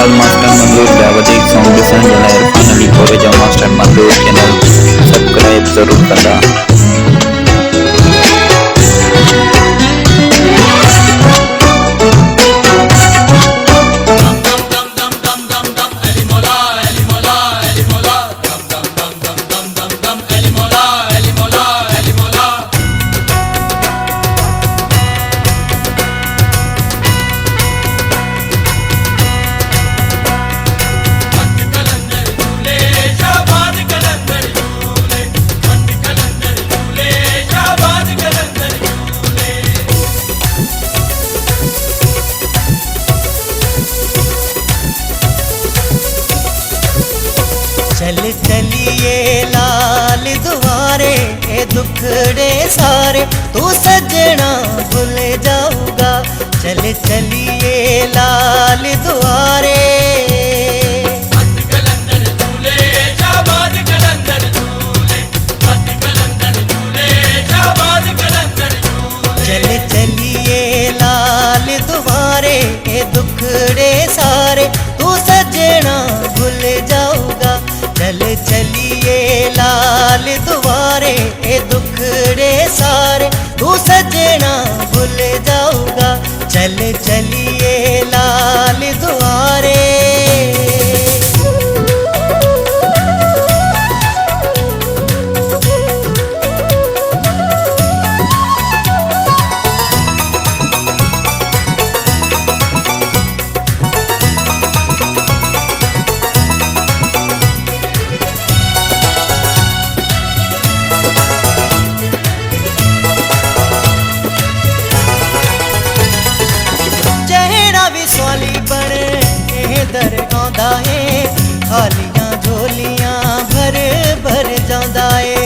channel Master Mandur व्यावसायिक foundation जिला Irfan Ali Koreja master Mandur channel subscribe जरूर करना। चल चलिए लाल दुआरे दुखड़े सारे तू सजना भूल जाऊगा। चल चलिए लाल दुआरे चल चलिए लाल दुआरे दुखड़े सारे तू सजना भूल जाऊगा। चल चलिए लाल दुआरे दुखड़े सारे तू सजना भूल जाऊगा। चल चलिए लाल दुआरे दर आंदा है खालियां झोलियां भर भर जांदा है।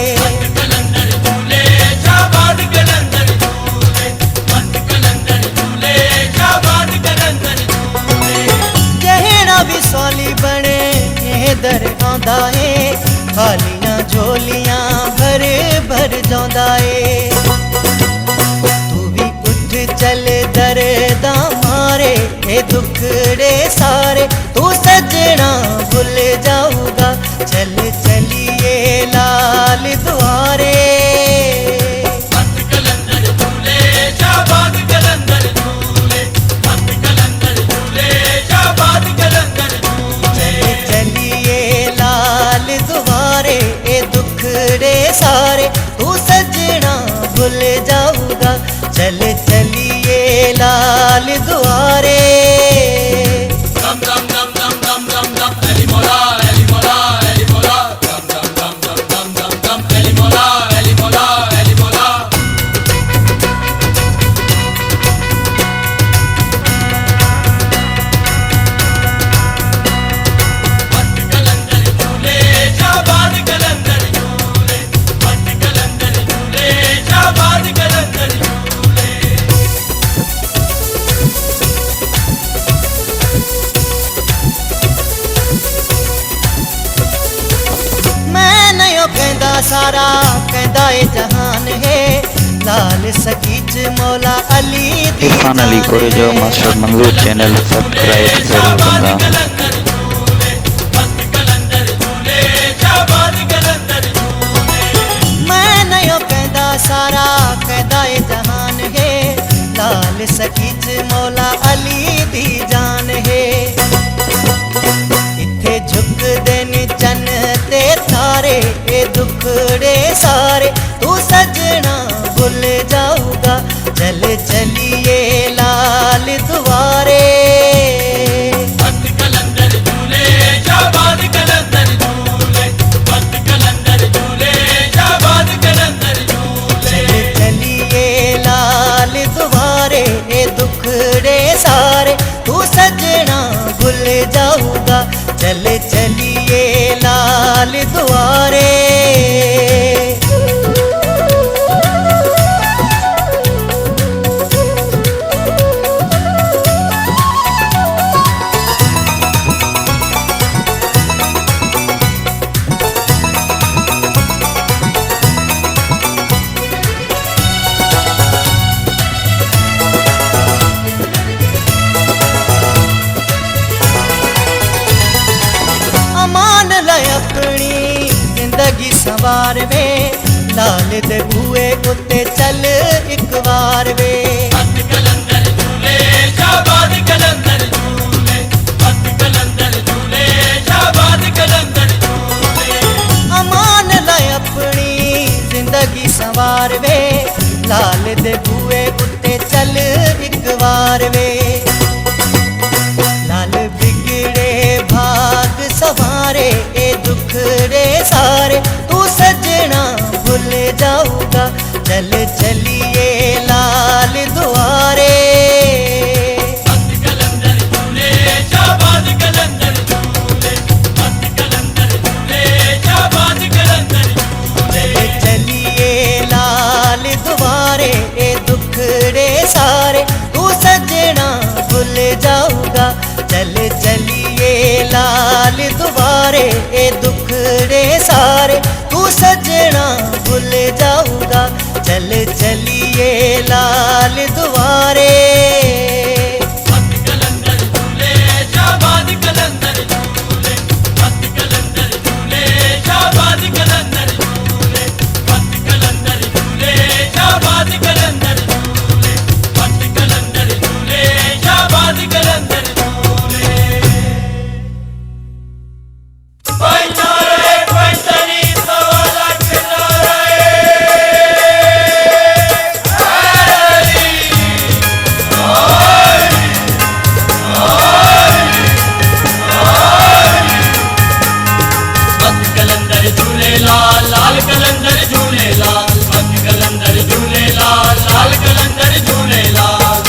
जहेड़ा भी सवाली बने दर आंदा है खालियां झोलियां भर भर जांदा है। तू भी उठ चल दरदा मारे दुखड़े सारे तू सजना भूल जाऊगा। चल चलिए लाल दुआरे चल चलिए लाल दुआरे दुखड़े सारे तू सजना भूल जाऊगा। चल चलिए लाल दुआरे सारा कहदा ए जहान है लाल सकीच मौला Ali Irfan Ali Koreja master Mandur channel subscribe जरूर करना। मैं नयो कहदा सारा कहदा ए जहान है लाल सकीच मौला अली दी जान है। इत्थे झुक देन चन ते तारे दुखड़े सारे तू सजना भूल जाऊगा। चल चलिए लाल दुआरे चल चलिए लाल दुआरे दुखड़े सारे तू सजना भूल जाऊगा। चल चलिए लाल दुआरे सवार वे लाल दे बूए उत्ते चल एक बार वे। हथ कलंदर झूले शाबाद कलंदर झूले, हथ कलंदर झूले शाबाद कलंदर झूले। अमान लाए अपनी जिंदगी सवार वे लाल दे बूए उत्ते चल एक बार वे। लाल बिगड़े भाग सवारे ए दुखड़े सारे तू सजना भूल जाऊगा चल चलिए लाल दुआरे। हथ कलंदर झूले शाबाद कलंदर झूले, हथ कलंदर झूले शाबाद कलंदर झूले। चलिए लाल दुआरे ए दुखड़े सारे तू सजना भूल जाऊगा चल चलिए लाल दुआरे ए दुखड़े सारे तू सजना भूल जाऊगा चल चलिए लाल दुआरे। हथ कलंदर झूले शाबाद कलंदर झूले, हथ कलंदर झूले शाबाद कलंदर झूले, हथ कलंदर झूले शाबाद कलंदर झूले, हथ कलंदर झूले शाबाद कलंदर झूले। पैनारे पैतनी सवा लाख नारे हथ कलंदर झूले लाल लाल कलंदर झूले लाल, हथ कलंदर झूले लाल लाल कलंदर झूले लाल।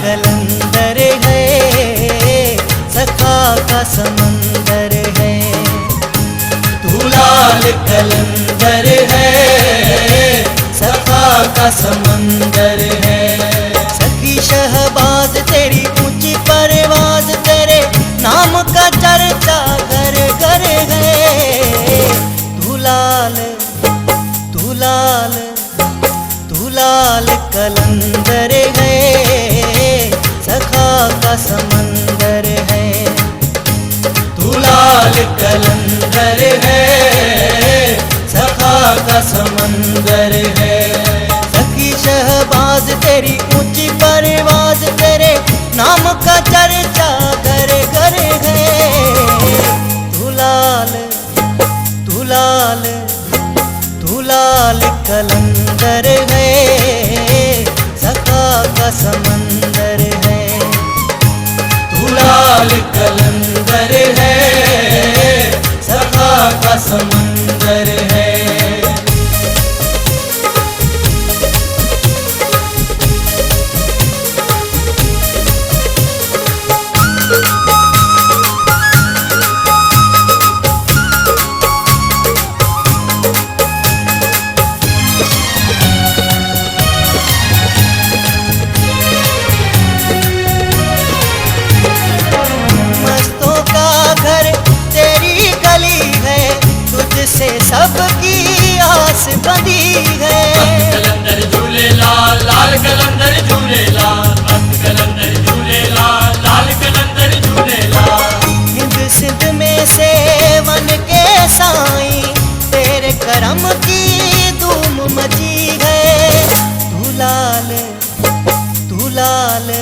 कलंदर है सखा का समंदर है तू लाल कलंदर है सखा का समंदर है। सखी शहबाज तेरी ऊंची परवाज तेरे नाम का चर्चा घर घर है। तू लाल तू लाल तू लाल कलंदर है सखा का समंदर है। तू लाल कलंदर है सखा का समंदर है। सखी शहबाज तेरी ऊंची परवाज तेरे नाम का चर्चा घर घर है। तू लाल तू लाल तू लाल कलंदर है सखा का समंदर है। तू लाल कलंदर है सखा का समंदर है। मस्तों का घर तेरी गली है तुझसे सबकी आस बंधी है। हथ कलंदर झूले लाल लाल कलंदर झूले लाल, हथ कलंदर झूले लाल लाल कलंदर झूले लाल। हिंद सिंध में सेवन के साई तेरे करम की धूम मची है। तू लाल तू लाल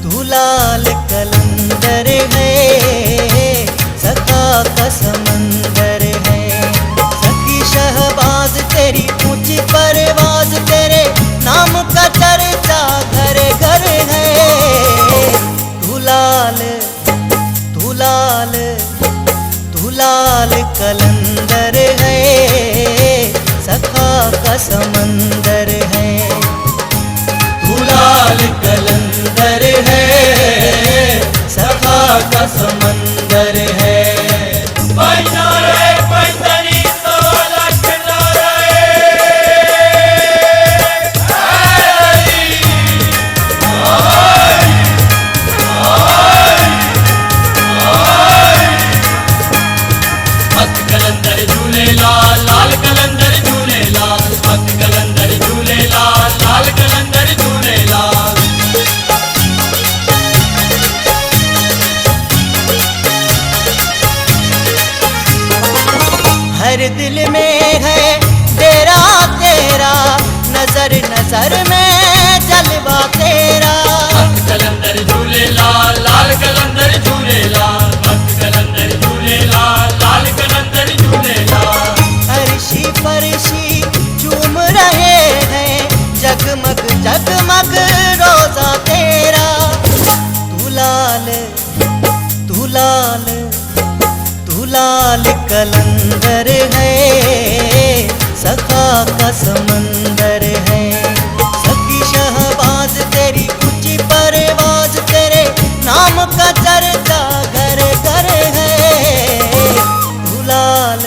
तू लाल कलंदर है सखा का समंदर है। सखी शहबाज तेरी ऊंची परवाज तेरे नाम का चर्चा घर घर है। तू लाल तू लाल तू लाल कलंदर है सखा का समंदर है। तू लाल कलंदर है सखा का समंदर है। पैनारे पैतनी सवा लाख नारे हथ कलंदर झूले लाल लाल कलंदर झूले लाल, हथ मेरे दिल में है डेरा तेरा, नजर नजर में जलवा तेरा। भक्त कलंदर झूलेलाल लाल कलंदर झूलेलाल, भक्त कलंदर झूलेलाल लाल कलंदर झूलेलाल। अर्शी फरशी झूम रहे हैं, जगमग जगमग रोजा तेरा। तू लाल तू लाल तू लाल कलंदर है, सखा का समंदर है। सखी शहबाज तेरी ऊंची परवाज, तेरे नाम का चर्चा घर घर है। तू लाल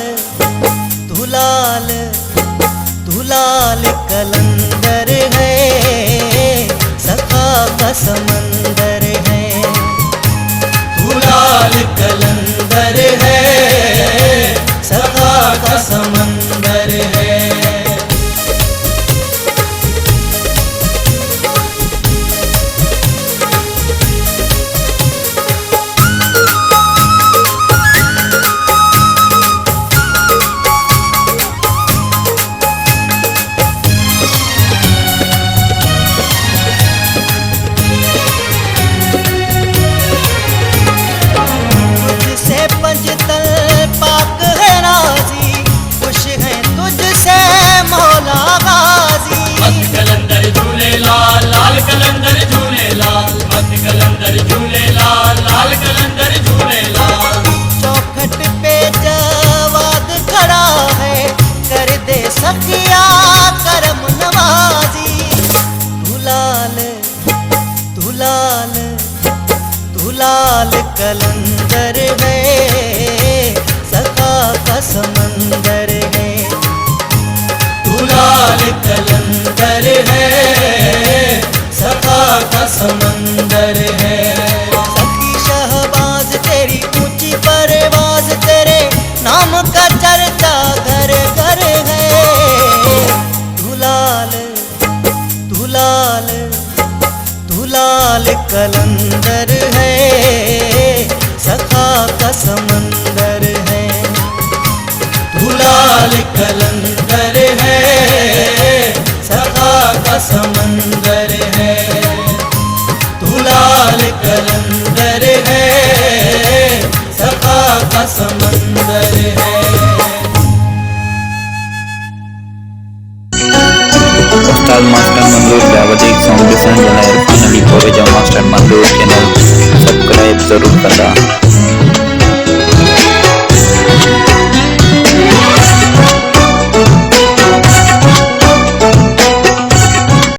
तू लाल तू लाल कलंदर है, सखा का समंदर है। तू लाल कलंदर है, सखा का समंदर है। तुझसे पंजतल पाक है राजी, खुश है तुझसे मौला गाजी। भक्त कलंदर झूलेलाल लाल कलंदर झूलेलाल, भक्त कलंदर झूलेलाल लाल कलंदर झूलेलाल। चौखट पे जवाद खड़ा है, कर दे सखिया करम नवाजी। तू लाल तू लाल तू लाल कलंदर है, सखा का समंदर है। तू लाल कलंदर है, सखा का समंदर है। सखी शहबाज तेरी ऊंची परवाज, तेरे नाम का चर्चा घर घर है। तू लाल तू लाल तू लाल कलंदर है, सखा का समंदर है। तू लाल कलंदर है, सखा का समंदर है। तू लाल कलंदर है, सखा का समंदर है। Star Master Mandur Davadik Foundation Jalan Irfan Ali Koreja Master Mandur channel subscribe जरूर करना।